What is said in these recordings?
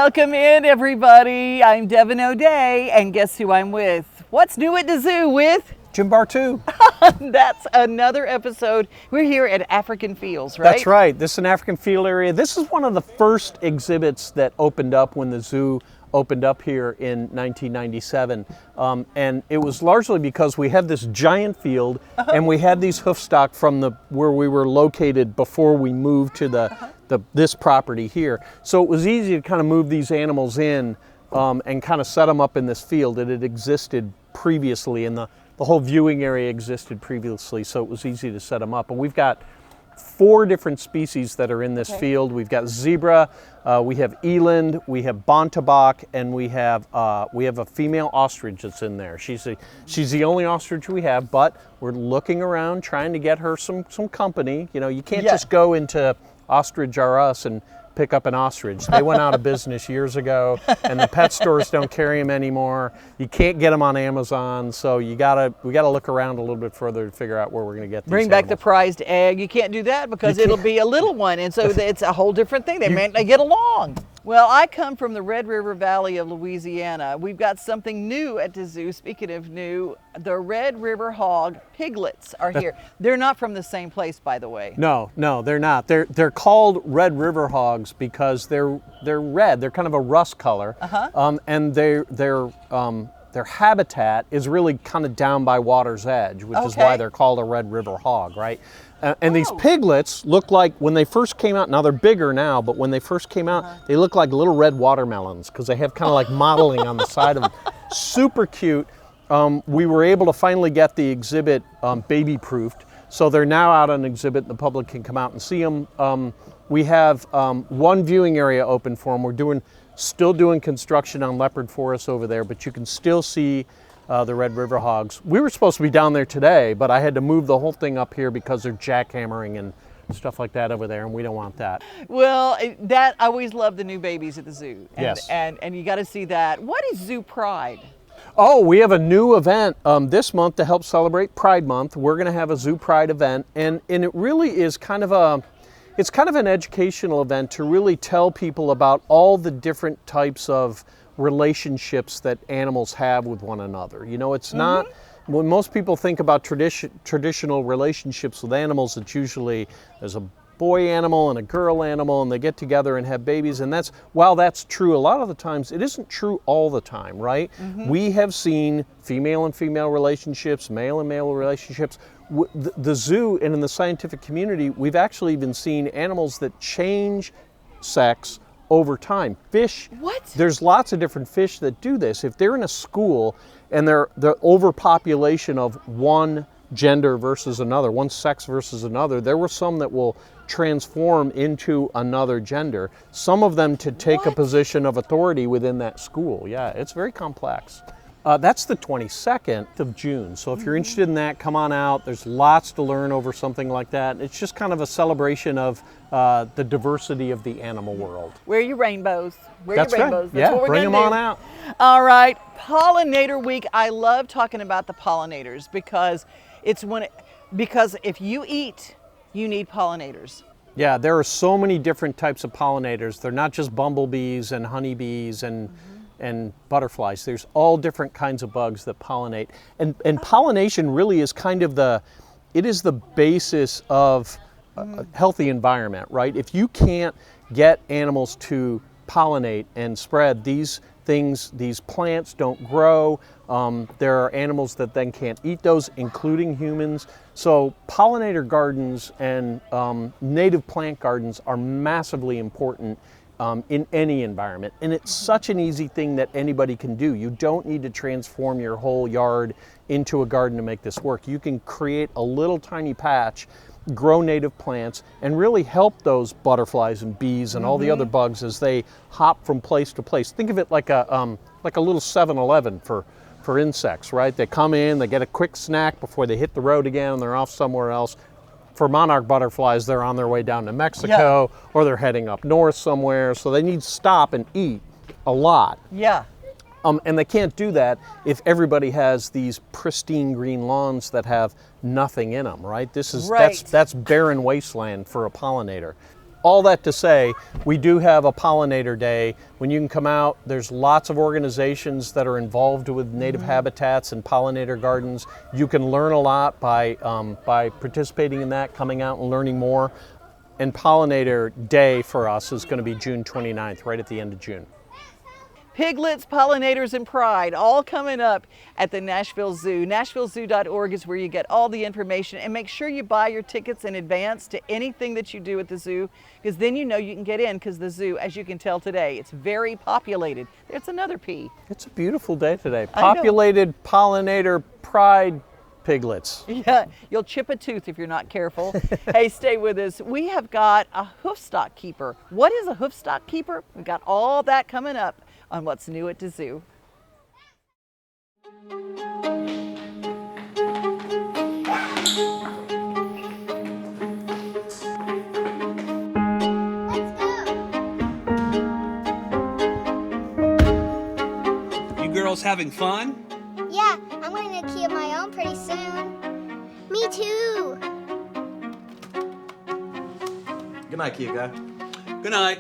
Welcome in, everybody. I'm Devon O'Day, and guess who I'm with? What's new at the zoo with? Jim Bartoo. That's another episode. We're here at African Fields, right? That's right. This is an African field area. This is one of the first exhibits that opened up when the zoo opened up here in 1997. And it was largely because we had this giant field and we had these hoofstock from where we were located before we moved to this property here. So it was easy to kind of move these animals in and kind of set them up in this field. It had existed previously, and the whole viewing area existed previously, so it was easy to set them up. And we've got 4 different species that are in this field. We've got zebra, we have eland, we have bontebok, and we have a female ostrich that's in there. She's the only ostrich we have, but we're looking around trying to get her some company. You know, you can't just go into Ostrich R Us and pick up an ostrich. They went out of business years ago, and the pet stores don't carry them anymore. You can't get them on Amazon, so we gotta look around a little bit further to figure out where we're gonna get these Bring back animals. the prized egg. You can't do that because it'll be a little one, and so it's a whole different thing. They may not get along. Well, I come from the Red River Valley of Louisiana. We've got something new at the zoo. Speaking of new, the Red River hog piglets are here. They're not from the same place, by the way. No, they're not. They're called Red River hogs because they're red. They're kind of a rust color, and their habitat is really kind of down by water's edge, which is why they're called a Red River hog, right? And these piglets look like, when they first came out, now they're bigger now, but when they first came out, they look like little red watermelons because they have kind of like modeling on the side of them. Super cute. We were able to finally get the exhibit baby-proofed, so they're now out on exhibit and the public can come out and see them. We have one viewing area open for them. We're still doing construction on leopard forests over there, but you can still see the Red River hogs. We were supposed to be down there today, but I had to move the whole thing up here because they're jackhammering and stuff like that over there, and we don't want that. Well, I always love the new babies at the zoo. Yes. And you got to see that. What is Zoo Pride? Oh, we have a new event this month to help celebrate Pride Month. We're going to have a Zoo Pride event, and it really is kind of an educational event to really tell people about all the different types of relationships that animals have with one another. You know, it's not, when most people think about traditional relationships with animals, it's usually there's a boy animal and a girl animal and they get together and have babies, and while that's true a lot of the times, it isn't true all the time, right? We have seen female and female relationships, male and male relationships. The zoo and in the scientific community, we've actually even seen animals that change sex over time. Fish, there's lots of different fish that do this. If they're in a school and the overpopulation of one gender versus another, one sex versus another, there were some that will transform into another gender. Some of them to take a position of authority within that school. Yeah, it's very complex. That's the 22nd of June. So if you're interested in that, come on out. There's lots to learn over something like that. It's just kind of a celebration of the diversity of the animal world. Wear your rainbows. That's your rainbows. right. That's what we're bring them gonna on do. out. All right, Pollinator Week. I love talking about the pollinators because because if you eat, you need pollinators. Yeah, there are so many different types of pollinators. They're not just bumblebees and honeybees and butterflies. There's all different kinds of bugs that pollinate. And pollination really is kind of the basis of a healthy environment, right? If you can't get animals to pollinate and spread, these plants don't grow. There are animals that then can't eat those, including humans. So pollinator gardens and native plant gardens are massively important in any environment. And it's such an easy thing that anybody can do. You don't need to transform your whole yard into a garden to make this work. You can create a little tiny patch, grow native plants, and really help those butterflies and bees and all the other bugs as they hop from place to place. Think of it like a little 7-Eleven for insects, right? They come in, they get a quick snack before they hit the road again, and they're off somewhere else. For monarch butterflies, they're on their way down to Mexico, or they're heading up north somewhere, so they need to stop and eat a lot. Yeah. And they can't do that if everybody has these pristine green lawns that have nothing in them, right? That's barren wasteland for a pollinator. all that to say, we do have a pollinator day when you can come out. There's lots of organizations that are involved with native habitats and pollinator gardens. You can learn a lot by participating in that, coming out and learning more. And Pollinator Day for us is going to be June 29th, right at the end of June. Piglets, pollinators, and pride, all coming up at the Nashville Zoo. NashvilleZoo.org is where you get all the information, and make sure you buy your tickets in advance to anything that you do at the zoo, because then you know you can get in, because the zoo, as you can tell today, it's very populated. It's another P. It's a beautiful day today. Populated pollinator pride piglets. Yeah, you'll chip a tooth if you're not careful. Hey, stay with us. We have got a hoofstock keeper. What is a hoofstock keeper? We've got all that coming up on What's New at the Zoo. You girls having fun? Yeah, I'm going to key of my own pretty soon. Me too. Good night, Kia guy. Good night.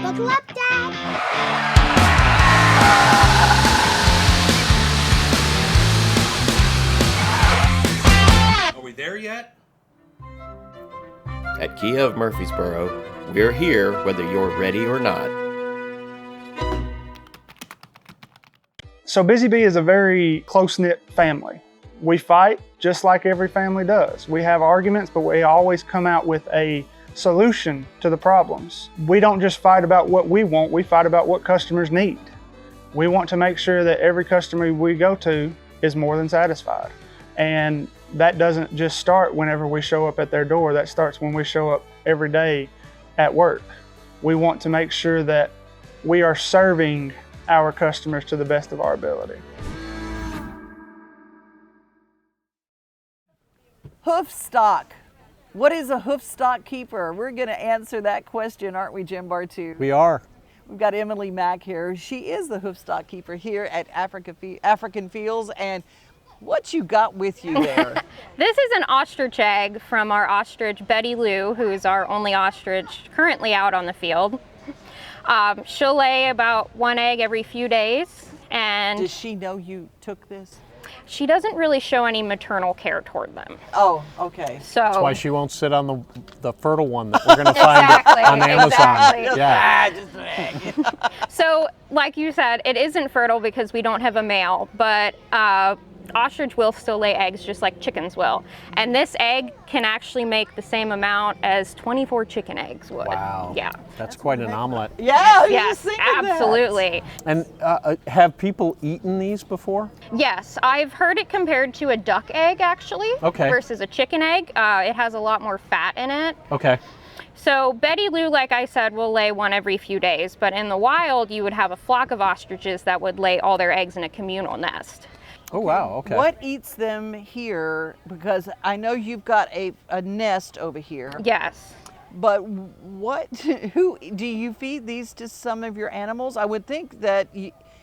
Buckle up, Dad. Are we there yet? At Kia of Murfreesboro, we're here whether you're ready or not. So Busy Bee is a very close-knit family. We fight just like every family does. We have arguments, but we always come out with a solution to the problems. We don't just fight about what we want, we fight about what customers need. We want to make sure that every customer we go to is more than satisfied. And that doesn't just start whenever we show up at their door, that starts when we show up every day at work. We want to make sure that we are serving our customers to the best of our ability. Hoofstock. What is a hoofstock keeper? We're going to answer that question, aren't we, Jim Bartoo? We are. We've got Emily Mack here. She is the hoofstock keeper here at African Fields. And what you got with you there? This is an ostrich egg from our ostrich Betty Lou, who is our only ostrich currently out on the field. She'll lay about one egg every few days. And Does she know you took this? she doesn't really show any maternal care toward them. Oh, okay. So That's why she won't sit on the fertile one that we're going to find Exactly, on Amazon. exactly. Yeah. Just an egg. So, like you said, it isn't fertile because we don't have a male, but ostrich will still lay eggs just like chickens will. And this egg can actually make the same amount as 24 chicken eggs would. Wow. Yeah. That's quite an omelet. Yeah, I was Yes, just thinking that. absolutely. And have people eaten these before? Yes, I've heard it compared to a duck egg actually Okay. versus a chicken egg. It has a lot more fat in it. Okay. So Betty Lou, like I said, will lay one every few days, but in the wild you would have a flock of ostriches that would lay all their eggs in a communal nest. Oh, wow. Okay. What eats them here? Because I know you've got a nest over here. Yes. But who do you feed these to some of your animals? I would think that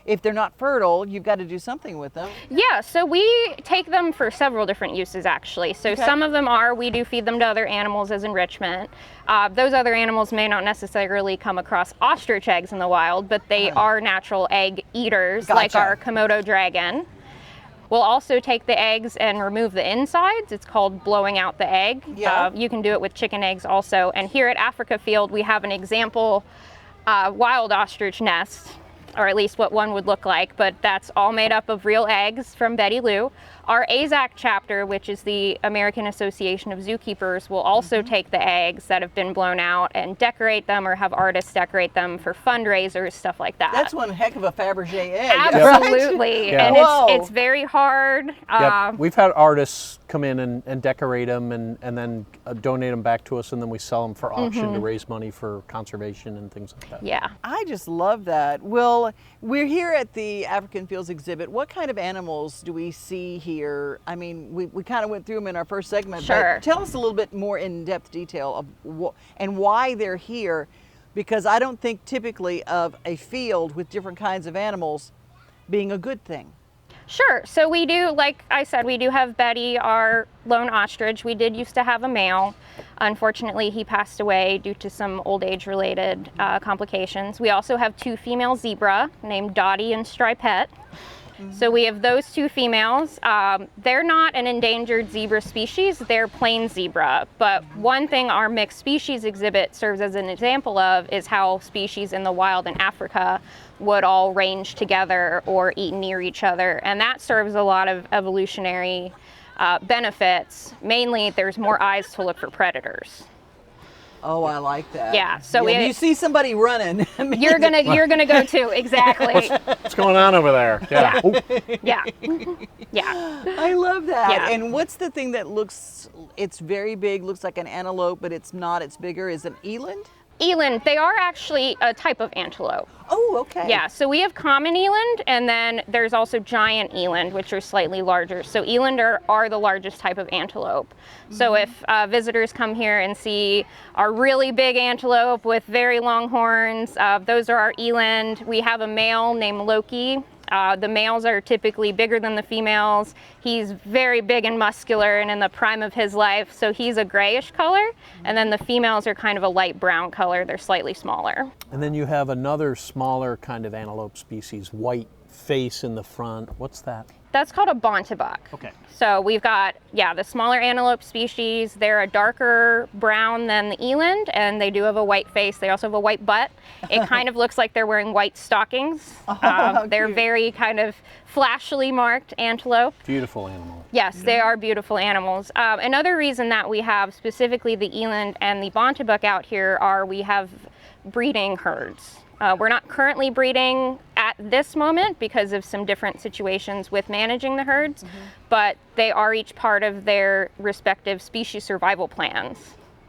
if they're not fertile, you've got to do something with them. Yeah, so we take them for several different uses actually. So Okay. some of them we do feed them to other animals as enrichment. Those other animals may not necessarily come across ostrich eggs in the wild, but they are natural egg eaters, like Gotcha. our Komodo dragon. We'll also take the eggs and remove the insides. It's called blowing out the egg. Yeah. You can do it with chicken eggs also. And here at Africa Field, we have an example wild ostrich nest, or at least what one would look like, but that's all made up of real eggs from Betty Lou. Our AZAC chapter, which is the American Association of Zookeepers, will also take the eggs that have been blown out and decorate them or have artists decorate them for fundraisers, stuff like that. That's one heck of a Fabergé egg. Absolutely, Yeah. and Whoa. it's very hard. Yep. We've had artists come in and decorate them and then donate them back to us, and then we sell them for auction to raise money for conservation and things like that. Yeah. I just love that. Well, we're here at the African Fields exhibit. What kind of animals do we see here here. I mean, we kind of went through them in our first segment. Sure. But tell us a little bit more in-depth detail of and why they're here, because I don't think typically of a field with different kinds of animals being a good thing. Sure. So we do, like I said, we do have Betty, our lone ostrich. We did used to have a male. Unfortunately, he passed away due to some old age related complications. We also have 2 female zebra named Dottie and Stripette. So we have those 2 females. They're not an endangered zebra species, they're plain zebra. But one thing our mixed species exhibit serves as an example of is how species in the wild in Africa would all range together or eat near each other. And that serves a lot of evolutionary benefits. Mainly, there's more eyes to look for predators. Oh, I like that. Yeah, so if you see somebody running, you're gonna go too. Exactly. What's going on over there? Yeah. Yeah. Yeah. I love that. Yeah. And what's the thing that it's very big, looks like an antelope, but it's not, it's bigger, is an eland? Eland, they are actually a type of antelope. Oh, okay. Yeah, so we have common eland, and then there's also giant eland, which are slightly larger. So eland are the largest type of antelope. So if visitors come here and see our really big antelope with very long horns, those are our eland. We have a male named Loki. The males are typically bigger than the females. He's very big and muscular and in the prime of his life, so he's a grayish color. And then the females are kind of a light brown color. They're slightly smaller. And then you have another smaller kind of antelope species, white face in the front. What's that? That's called a bontabuck. Okay. So we've got, the smaller antelope species. They're a darker brown than the eland, and they do have a white face. They also have a white butt. It kind of looks like they're wearing white stockings. They're cute. very kind of flashily marked antelope. Beautiful animal. Yes, they are beautiful animals. Another reason that we have specifically the eland and the bontabuck out here are we have breeding herds. We're not currently breeding at this moment because of some different situations with managing the herds, but they are each part of their respective species survival plans.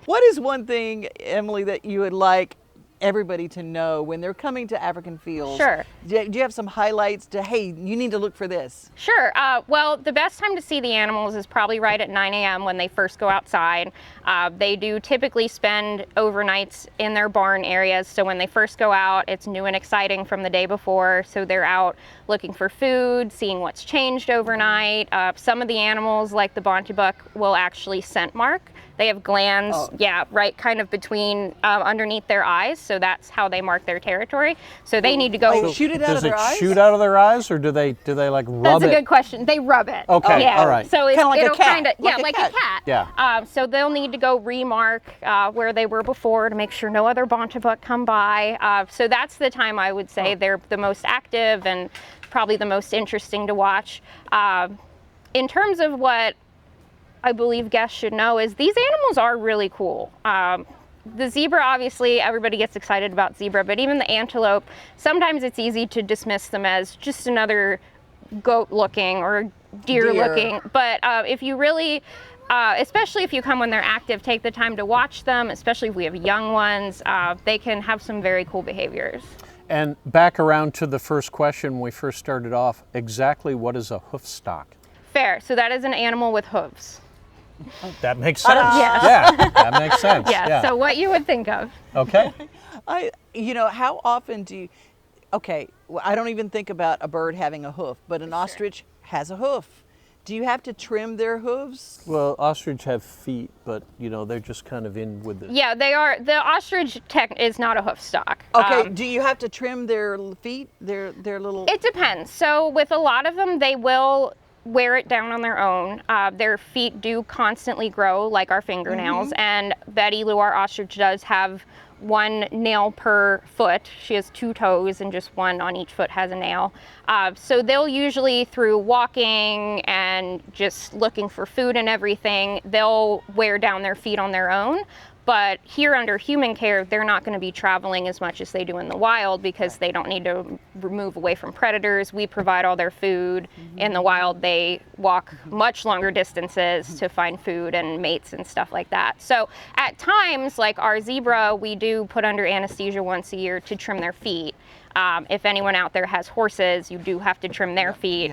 What is one thing, Emily, that you would like everybody to know when they're coming to African Fields? Sure. Do you have some highlights to, hey, you need to look for this? Sure. Well, the best time to see the animals is probably right at 9 a.m. when they first go outside. They do typically spend overnights in their barn areas. So when they first go out, it's new and exciting from the day before. So they're out looking for food, seeing what's changed overnight. Some of the animals, like the bontabuck, will actually scent mark. They have glands, right kind of between, underneath their eyes. So that's how they mark their territory. So they need to go. Like, shoot it out of their eyes? Does it shoot out of their eyes, or do they like rub it? That's a good question. They rub it. Okay, Yeah. all right. So it's Kinda like a it'll cat, kinda, like a a cat. Yeah. So they'll need to go remark where they were before to make sure no other bontabuck come by. So that's the time I would say they're the most active and probably the most interesting to watch. In terms of what I believe guests should know is these animals are really cool. The zebra, obviously, everybody gets excited about zebra, but even the antelope, sometimes it's easy to dismiss them as just another goat-looking or deer-looking. But if you really, especially if you come when they're active, take the time to watch them, especially if we have young ones, they can have some very cool behaviors. And back around to the first question when we first started off, exactly what is a hoof stock? Fair. So that is an animal with hooves. That makes sense. Yes. Yeah, that makes sense. Yeah. So what you would think of. Okay. How often do you, I don't even think about a bird having a hoof, but an ostrich has a hoof. Do you have to trim their hooves? Well, ostrich have feet, but they're just kind of in with it. Yeah, they are. The ostrich is not a hoof stock. Okay, do you have to trim their feet, their little? It depends. So with a lot of them, they will wear it down on their own. Their feet do constantly grow like our fingernails, and Betty Lou, our ostrich, does have one nail per foot. She has 2 toes and just one on each foot has a nail. So they'll usually, through walking and just looking for food and everything, they'll wear down their feet on their own. But here under human care, they're not going to be traveling as much as they do in the wild because they don't need to move away from predators. We provide all their food. In the wild, they walk much longer distances to find food and mates and stuff like that. So at times, like our zebra, we do put under anesthesia once a year to trim their feet. If anyone out there has horses, you do have to trim their feet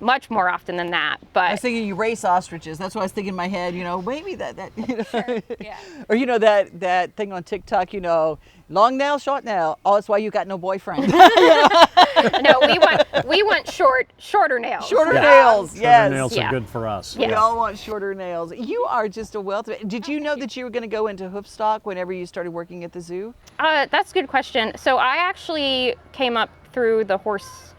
much more often than that. I But was thinking you race ostriches. That's what I was thinking in my head. You know, maybe that. You know. Sure, yeah. Or you know that thing on TikTok. You know, long nail, short nail. Oh, that's why you got no boyfriend. no, we want shorter nails. Shorter nails. Shorter Yes. nails Yeah. are good for us. Yeah. We all want shorter nails. You are just a wealth of it. Did you know that you were going to go into hoof stock whenever you started working at the zoo? That's a good question. So I actually came up through the horse.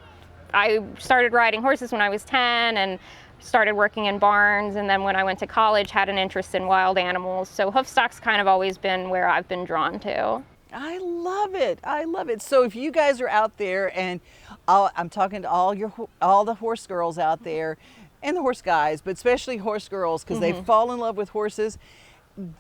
I started riding horses when I was 10 and started working in barns. And then when I went to college, had an interest in wild animals. So hoof stock's kind of always been where I've been drawn to. I love it. I love it. So if you guys are out there, and I'm talking to all the horse girls out there, and the horse guys, but especially horse girls, because they fall in love with horses.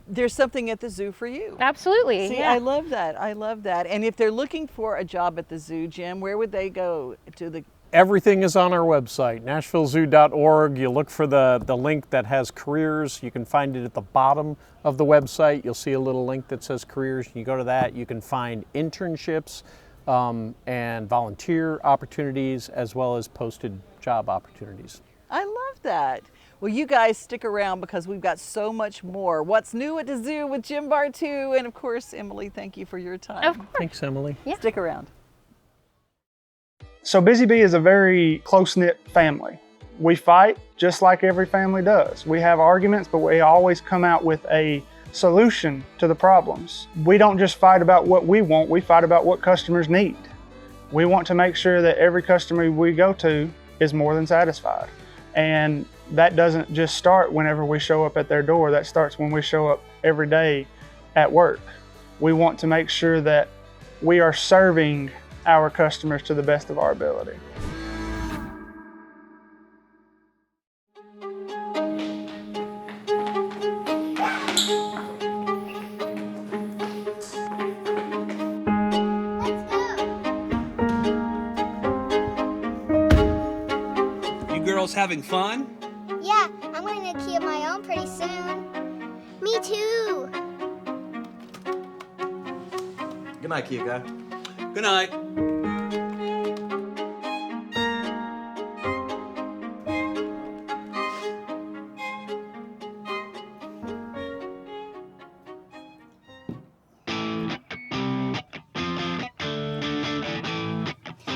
There's something at the zoo for you. Absolutely. See, yeah. I love that. I love that. And if they're looking for a job at the zoo, Jim, where would they go to the? Everything is on our website, nashvillezoo.org. You look for the link that has careers. You can find it at the bottom of the website. You'll see a little link that says careers. You go to that. You can find internships and volunteer opportunities, as well as posted job opportunities. I love that. Well, you guys stick around because we've got so much more. What's new at the zoo with Jim Bartoo, and of course, Emily, thank you for your time. Of course. Thanks, Emily. Yeah. Stick around. So Busy Bee is a very close-knit family. We fight just like every family does. We have arguments, but we always come out with a solution to the problems. We don't just fight about what we want, we fight about what customers need. We want to make sure that every customer we go to is more than satisfied. And that doesn't just start whenever we show up at their door, that starts when we show up every day at work. We want to make sure that we are serving our customers to the best of our ability. You girls having fun? Yeah, I'm going to keep my own pretty soon. Me too. Good night, Kia guy. Good night.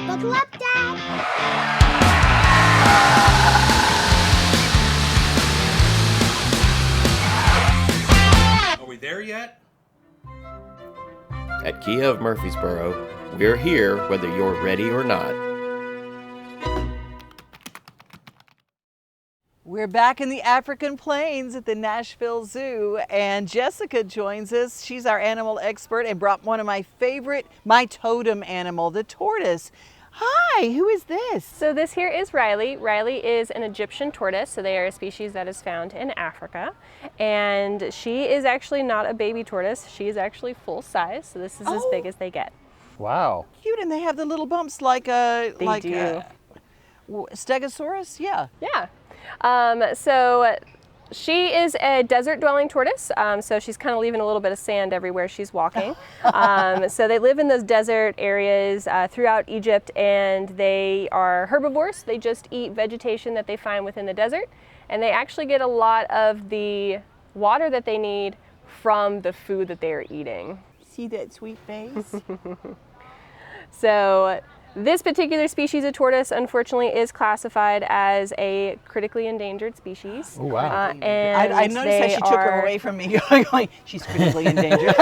Buckle up, Dad. Are we there yet? At Kia of Murfreesboro, we're here whether you're ready or not. We're back in the African Plains at the Nashville Zoo, and Jessica joins us. She's our animal expert and brought one of my totem animal, the tortoise. Hi, who is this? So this here is Riley. Riley is an Egyptian tortoise, so they are a species that is found in Africa. And she is actually not a baby tortoise. She is actually full size, so this is as big as they get. Wow. Cute, and they have the little bumps like a do. Stegosaurus. Yeah. Yeah. So she is a desert dwelling tortoise, so she's kind of leaving a little bit of sand everywhere she's walking. So they live in those desert areas throughout Egypt, and they are herbivores. They just eat vegetation that they find within the desert, and they actually get a lot of the water that they need from the food that they are eating. See that sweet face? So this particular species of tortoise, unfortunately, is classified as a critically endangered species. Oh, wow. And I noticed how she took her are- away from me, going, she's critically endangered.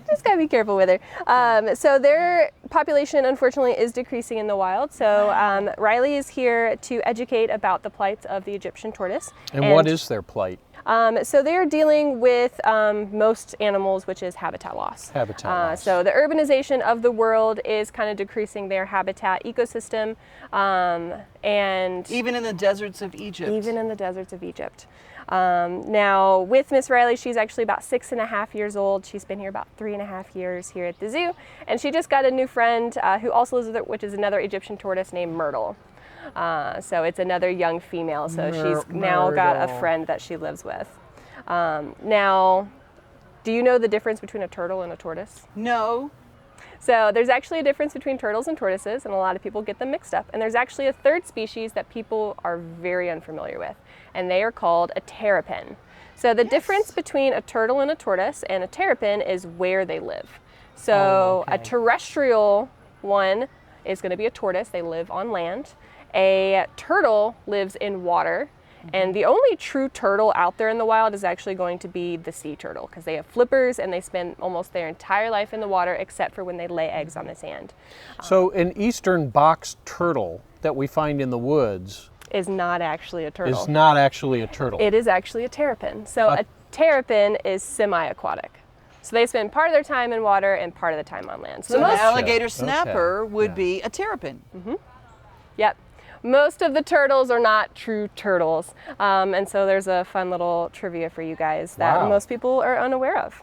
Just gotta be careful with her. So their population, unfortunately, is decreasing in the wild. So Riley is here to educate about the plight of the Egyptian tortoise. And what is their plight? So they're dealing with most animals, which is habitat loss. Habitat loss. So the urbanization of the world is kind of decreasing their habitat ecosystem, and Even in the deserts of Egypt. even in the deserts of Egypt. Now with Miss Riley, she's actually about 6.5 years old. She's been here about 3.5 years here at the zoo, and she just got a new friend who also lives with her, which is another Egyptian tortoise named Myrtle. So it's another young female, so she's now got a Myrtle. friend that she lives with. Now, do you know the difference between a turtle and a tortoise? No. So there's actually a difference between turtles and tortoises, and a lot of people get them mixed up. And there's actually a third species that people are very unfamiliar with, and they are called a terrapin. So the difference between a turtle and a tortoise and a terrapin is where they live. So a terrestrial one is going to be a tortoise. They live on land. A turtle lives in water. And the only true turtle out there in the wild is actually going to be the sea turtle, because they have flippers and they spend almost their entire life in the water except for when they lay eggs on the sand. So an eastern box turtle that we find in the woods is not actually a turtle. Is not actually a turtle. It is actually a terrapin. So a terrapin is semi-aquatic. So they spend part of their time in water and part of the time on land. So an alligator snapper would be a terrapin. Yep. Most of the turtles are not true turtles. And so there's a fun little trivia for you guys that most people are unaware of.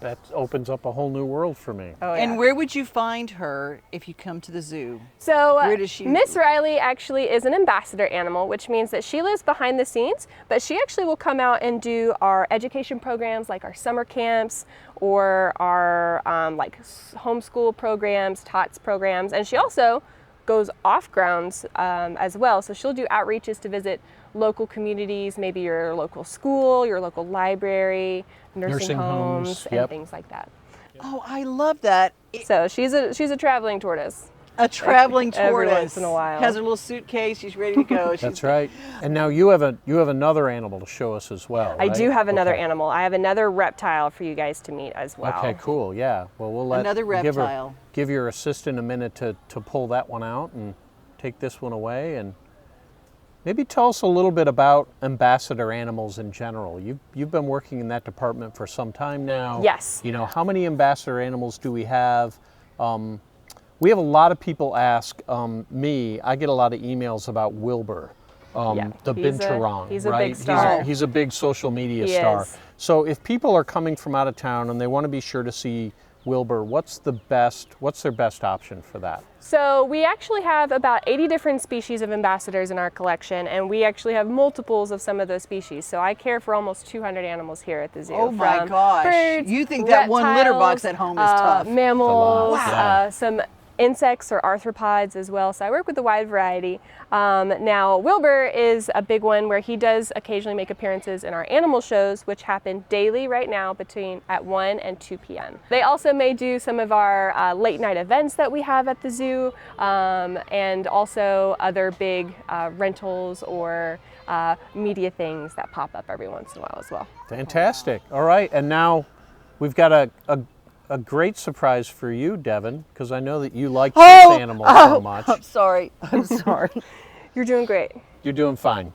That opens up a whole new world for me. Oh, yeah. And where would you find her if you come to the zoo? So where does she Miss Riley actually is an ambassador animal, which means that she lives behind the scenes, but she actually will come out and do our education programs like our summer camps or our like homeschool programs, TOTS programs, and she also goes off grounds as well. So she'll do outreaches to visit local communities, maybe your local school, your local library, nursing homes, and things like that. Oh, I love that. So she's a traveling tortoise. A traveling tortoise. Every once in a while. Has her little suitcase. She's ready to go. That's right. And now you have another animal to show us as well. I right? do have another animal. I have another reptile for you guys to meet as well. Okay, cool. Yeah. Well, we'll let another reptile. Give your assistant a minute to pull that one out and take this one away, and maybe tell us a little bit about ambassador animals in general. You've been working in that department for some time now. Yes. You know, how many ambassador animals do we have? We have a lot of people ask me. I get a lot of emails about Wilbur, the binturong. He's a right? big star. He's a big social media star. Is. So if people are coming from out of town and they want to be sure to see Wilbur, what's their best option for that? So we actually have about 80 different species of ambassadors in our collection, and we actually have multiples of some of those species. So I care for almost 200 animals here at the zoo. Oh my gosh. Birds, you think that one litter box at home is tough. Mammals, Wow. some insects or arthropods as well. So I work with a wide variety. Now Wilbur is a big one where he does occasionally make appearances in our animal shows, which happen daily right now at 1 and 2 p.m. They also may do some of our late night events that we have at the zoo, and also other big rentals or media things that pop up every once in a while as well. Fantastic. All right, and now we've got a great surprise for you, Devon, because I know that you like this animal so much. I'm sorry. I'm sorry. You're doing great. You're doing fine.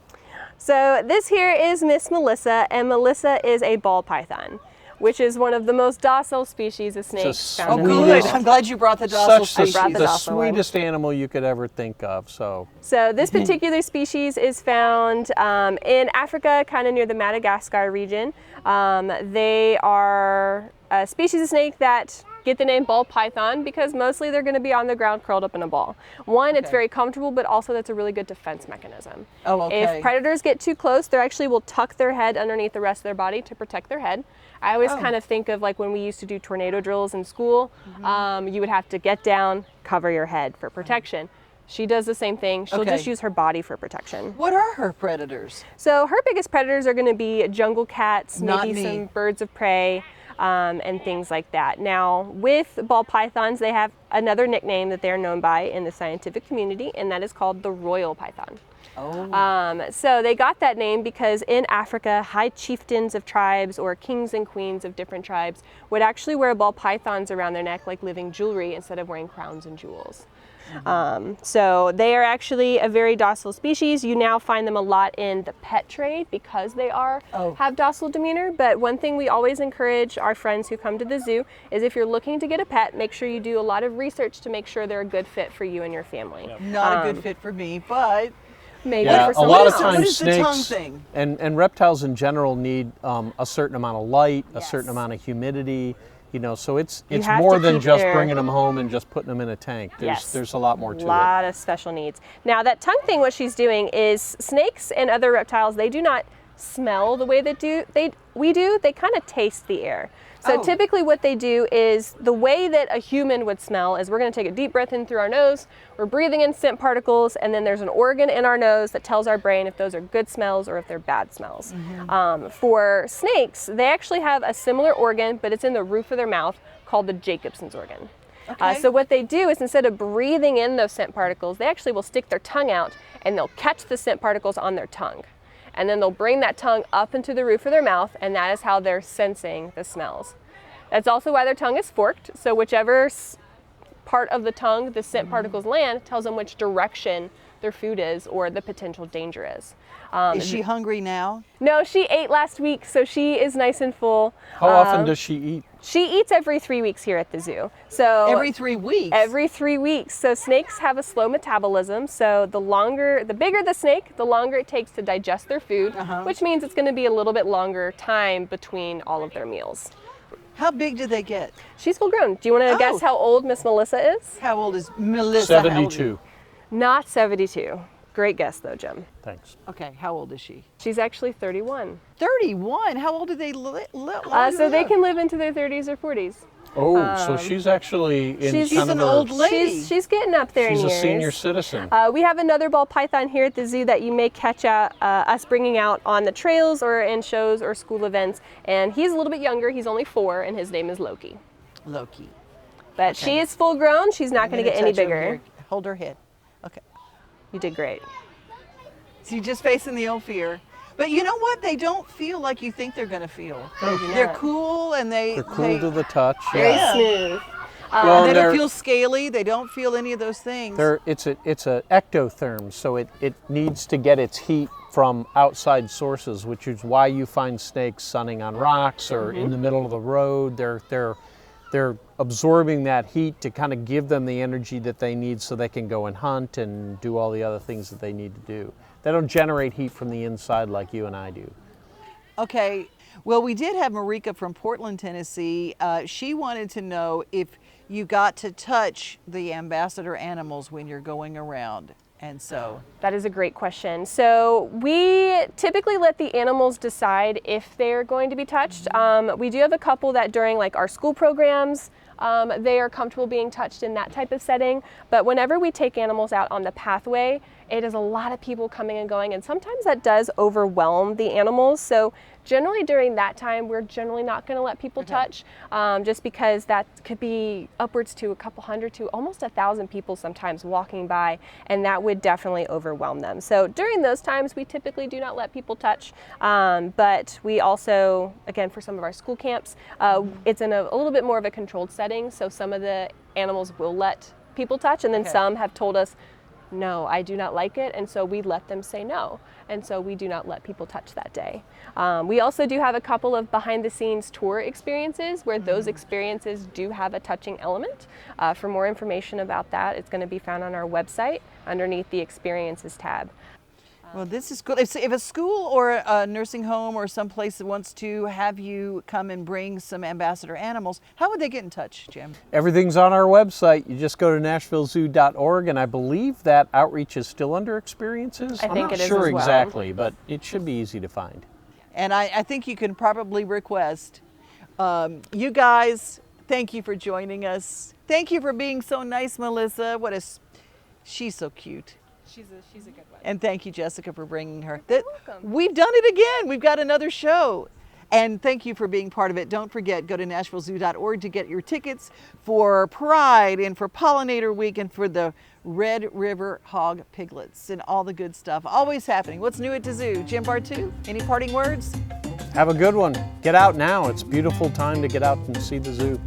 So this here is Miss Melissa, and Melissa is a ball python, which is one of the most docile species of snakes found in the world. Good. I'm glad you brought the docile species. The sweetest animal you could ever think of. So this particular species is found in Africa, kind of near the Madagascar region. They are a species of snake that get the name ball python because mostly they're going to be on the ground curled up in a ball. One, it's very comfortable, but also that's a really good defense mechanism. Oh, okay. If predators get too close, they actually will tuck their head underneath the rest of their body to protect their head. I always kind of think of like when we used to do tornado drills in school, you would have to get down, cover your head for protection. She does the same thing. She'll just use her body for protection. What are her predators? So her biggest predators are going to be jungle cats, maybe some birds of prey, and things like that. Now, with ball pythons, they have another nickname that they're known by in the scientific community, and that is called the royal python. So they got that name because in Africa, high chieftains of tribes or kings and queens of different tribes would actually wear ball pythons around their neck like living jewelry instead of wearing crowns and jewels. So they are actually a very docile species. You now find them a lot in the pet trade because they have docile demeanor. But one thing we always encourage our friends who come to the zoo is if you're looking to get a pet, make sure you do a lot of research to make sure they're a good fit for you and your family. Not a good fit for me, but maybe a for someone lot else. of times What is the tongue snakes thing? and reptiles in general need a certain amount of light, a certain amount of humidity. You know, so it's more than just bringing them home and just putting them in a tank. There's a lot more to it. A lot of special needs. Now that tongue thing, what she's doing is snakes and other reptiles, they do not smell the way that we do. They kind of taste the air. So Oh. typically what they do is the way that a human would smell is we're going to take a deep breath in through our nose, we're breathing in scent particles, and then there's an organ in our nose that tells our brain if those are good smells or if they're bad smells. For snakes, they actually have a similar organ, but it's in the roof of their mouth called the Jacobson's organ. Okay. So what they do is instead of breathing in those scent particles, they actually will stick their tongue out and they'll catch the scent particles on their tongue. And then they'll bring that tongue up into the roof of their mouth, and that is how they're sensing the smells. That's also why their tongue is forked. So whichever part of the tongue the scent particles land tells them which direction their food is or the potential danger is. Is she hungry now? No, she ate last week, so she is nice and full. How often does she eat? She eats every 3 weeks here at the zoo. So Every 3 weeks? Every 3 weeks. So snakes have a slow metabolism. So the bigger the snake, the longer it takes to digest their food, which means it's going to be a little bit longer time between all of their meals. How big do they get? She's full grown. Do you want to guess how old Miss Melissa is? How old is Melissa? How old is- 72. Not 72. Great guess though, Jim. Thanks. Okay, how old is she? She's actually 31. 31? How old do they live? So they can live into their 30s or 40s. Oh, so she's actually in she's kind an of old her, lady. She's getting up there in she's a years. senior citizen. We have another ball python here at the zoo that you may catch us bringing out on the trails or in shows or school events. And he's a little bit younger. He's only 4, and his name is Loki. Loki. But she is full grown. She's not going to get any Touch over bigger. here. Hold her head. Okay. You did great. So you're just facing the old fear. But you know what? They don't feel like you think they're going to feel. Maybe They're not. cool and They're cool to the touch. Very Yeah. smooth. Well, They they're, don't feel scaly. They don't feel any of those things. it's a ectotherm, so it needs to get its heat from outside sources, which is why you find snakes sunning on rocks or in the middle of the road. They're absorbing that heat to kind of give them the energy that they need so they can go and hunt and do all the other things that they need to do. They don't generate heat from the inside like you and I do. Okay. Well, we did have Marika from Portland, Tennessee. She wanted to know if you got to touch the ambassador animals when you're going around. And so That is a great question. So we typically let the animals decide if they're going to be touched. We do have a couple that during like our school programs, they are comfortable being touched in that type of setting. But whenever we take animals out on the pathway, it is a lot of people coming and going, and sometimes that does overwhelm the animals. So generally during that time, we're generally not going to let people touch, just because that could be upwards to a couple hundred to almost 1,000 people sometimes walking by, and that would definitely overwhelm them. So during those times, we typically do not let people touch, but we also, again, for some of our school camps, it's in a little bit more of a controlled setting, so some of the animals will let people touch, and then some have told us, no, I do not like it, and so we let them say no, and so we do not let people touch that day. We also do have a couple of behind-the-scenes tour experiences where those experiences do have a touching element. For more information about that, it's going to be found on our website underneath the Experiences tab. well, this is good. If a school or a nursing home or someplace that wants to have you come and bring some ambassador animals, how would they get in touch, Jim? Everything's on our website. You just go to nashvillezoo.org, and I believe that outreach is still under experiences. I think I'm it not is sure as well. exactly, but it should be easy to find. And I think you can probably request. You guys, thank you for joining us. Thank you for being so nice, Melissa. She's so cute. She's a good one. And thank you, Jessica, for bringing her. welcome. We've done it again. We've got another show. And thank you for being part of it. Don't forget, go to nashvillezoo.org to get your tickets for Pride and for Pollinator Week and for the Red River Hog Piglets and all the good stuff. Always happening. What's new at the zoo? Jim Bartoo, any parting words? Have a good one. Get out now. It's a beautiful time to get out and see the zoo.